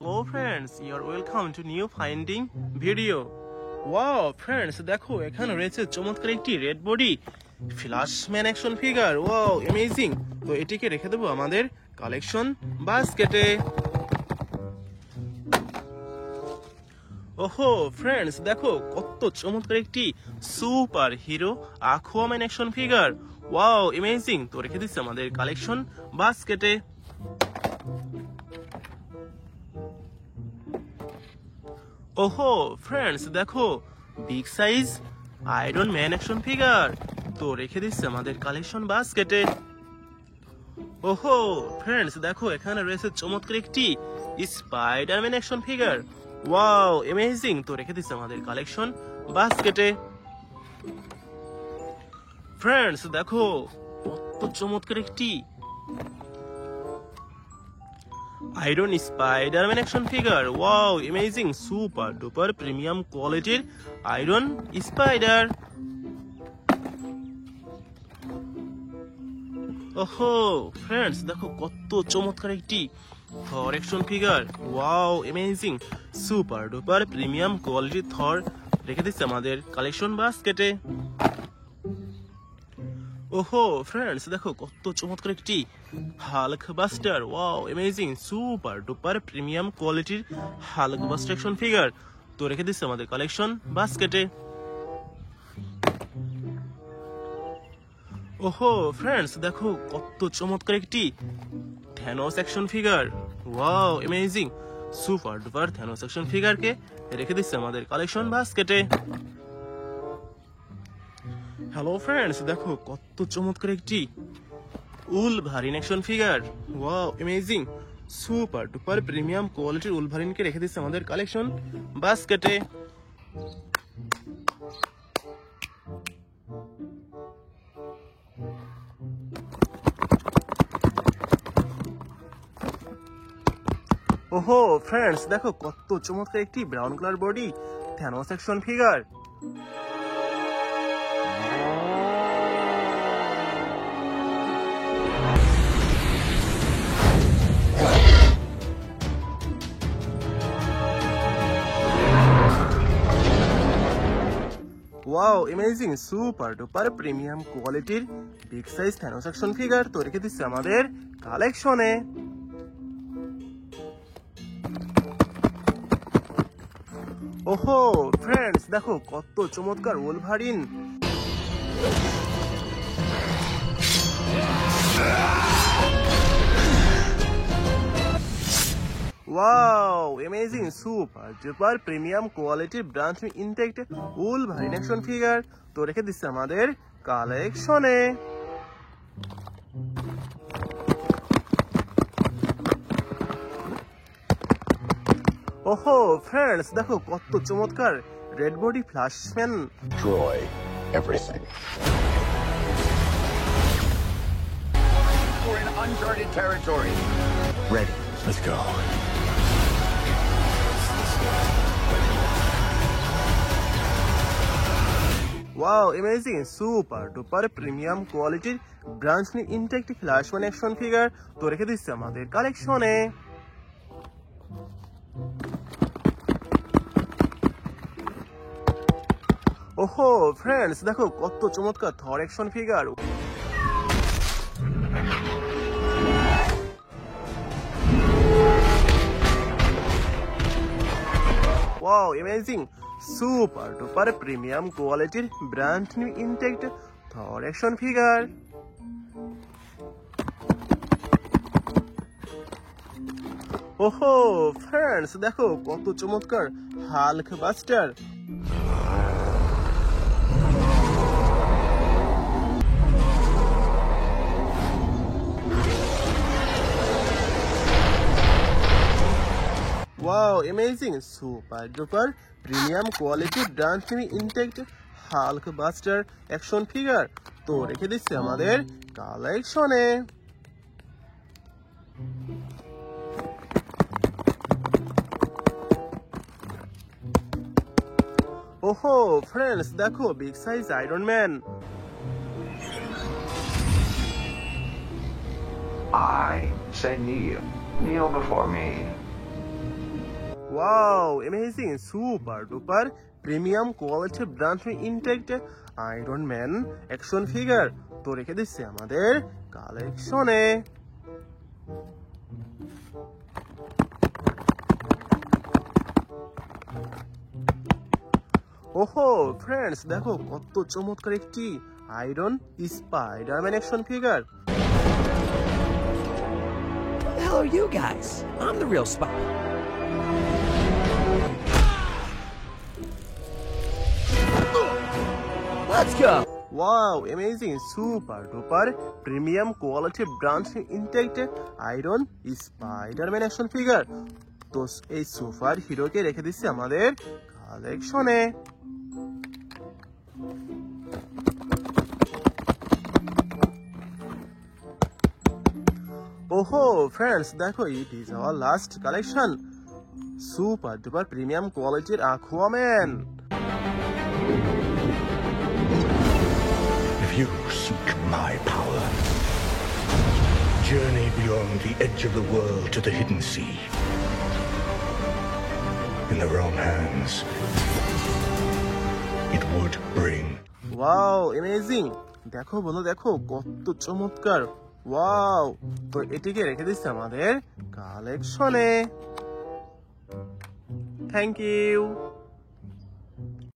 Hello friends, you're welcome to new finding video. Wow friends, দেখো এখানে রয়েছে চমৎকার একটি red body Flashman action figure. Wow amazing. তো এটিকে রেখে দেবো আমাদের কালেকশন বাস্কেটে। ওহো ফ্রেন্ডস, দেখো কত চমৎকার একটি super hero Aquaman action figure. Wow amazing. তো রেখে দিচ্ছি আমাদের কালেকশন বাস্কেটে। ওহো ফ্রেন্ডস, দেখো big size Iron Man action figure. তো রেখে দিচ্ছে আমাদের কালেকশন বাস্কেটে। ওহো ফ্রেন্ডস, দেখো এখানে রয়েছে চমৎকার একটি Spiderman action figure. Wow amazing. তো রেখে দিচ্ছে আমাদের কালেকশন বাস্কেটে। ফ্রেন্ডস, দেখো কত চমৎকার একটি Iron Spiderman action figure. Wow amazing, super duper premium কোয়ালিটির আয়রন স্পাইডার। ওহো ফ্রেন্ডস, দেখো কত চমৎকার একটি Thor action figure. Wow amazing, super duper premium কোয়ালিটির থর। রেখে দিচ্ছে আমাদের কালেকশন বাস্কেটে। ওহো ফ্রেন্ডস, দেখো কত চমৎকার একটি Hulk buster. Wow amazing, super duper premium কোয়ালিটির হাল্ক বাস্টার অ্যাকশন ফিগার। তো রেখে দিচ্ছে আমাদের কালেকশন বাস্কেটে। ওহো ফ্রেন্ডস, দেখো কত চমৎকার একটি Thanos action figure. Wow amazing, super duper Thanos action ফিগারকে রেখে দিচ্ছে আমাদের কালেকশন বাস্কেটে। হ্যালো ফ্রেন্ডস, দেখো কত চমৎকার একটি Wolverine action figure. Wow amazing, super duper premium কোয়ালিটির উলভারিনকে রেখে দিচ্ছে আমাদের কালেকশন বাস্কেটে। ওহো ফ্রেন্ডস, দেখো কত চমৎকার একটি brown colour body Thanos action figure. Wow amazing, super duper premium কোয়ালিটির big size Thanos action figure. তো রেখে দিচ্ছে আমাদের কালেকশনে। ওহো ফ্রেন্ডস, দেখো কত চমৎকার Wolverine. Wow amazing, super duper premium কোয়ালিটির branch intact Wolverine action figure. তো রেখে দিচ্ছে আমাদের কালেকশনে। ওহো ফ্রেন্ডস, দেখো কত চমৎকার red body Flashman. Destroy everything. We're in uncharted territory. Ready. Let's go. Wow amazing, super duper premium কোয়ালিটির branch intact Flashman action figure. তো রেখে দিচ্ছে আমাদের কালেকশনে। ওহো ফ্রেন্ডস, দেখো কত চমৎকার Thor action figure. Wow amazing, super duper premium কোয়ালিটির brand new intact Thor action figure. ওহো ফ্রেন্ডস, দেখো কত চমৎকার Hulkbuster. Wow amazing, super duper premium quality branch new intact Hulkbuster action figure. তো রেখে দিচ্ছে আমাদের কালেকশনে। ওহো ফ্রেন্ডস, দেখো big size Iron Man. I say kneel. Kneel before me. Wow amazing super duper premium quality brand intact Iron Man action figure তো রেখে দিচ্ছে আমাদের কালেকশনে। ওহো ফ্রেন্ডস দেখো কত চমৎকার একটি Iron Spiderman action figure. Who the hell are you guys? I'm the real spy. Let's go. Wow amazing super duper premium quality brand intact iron Spiderman action figure তো এই সুপার হিরোকে রেখে দিচ্ছি আমাদের কালেকশনে। ওহো ফ্রেন্ডস দেখো it is our last collection super duper premium কোয়ালিটির আকুয়াম্যান। If you seek my power, journey beyond the edge of the world to the hidden sea. In the wrong hands, it would bring. Wow amazing দেখো বলো দেখো কত চমৎকার। Wow তো এটিকে রেখে দিচ্ছে আমাদের কালেকশনে। Thank you.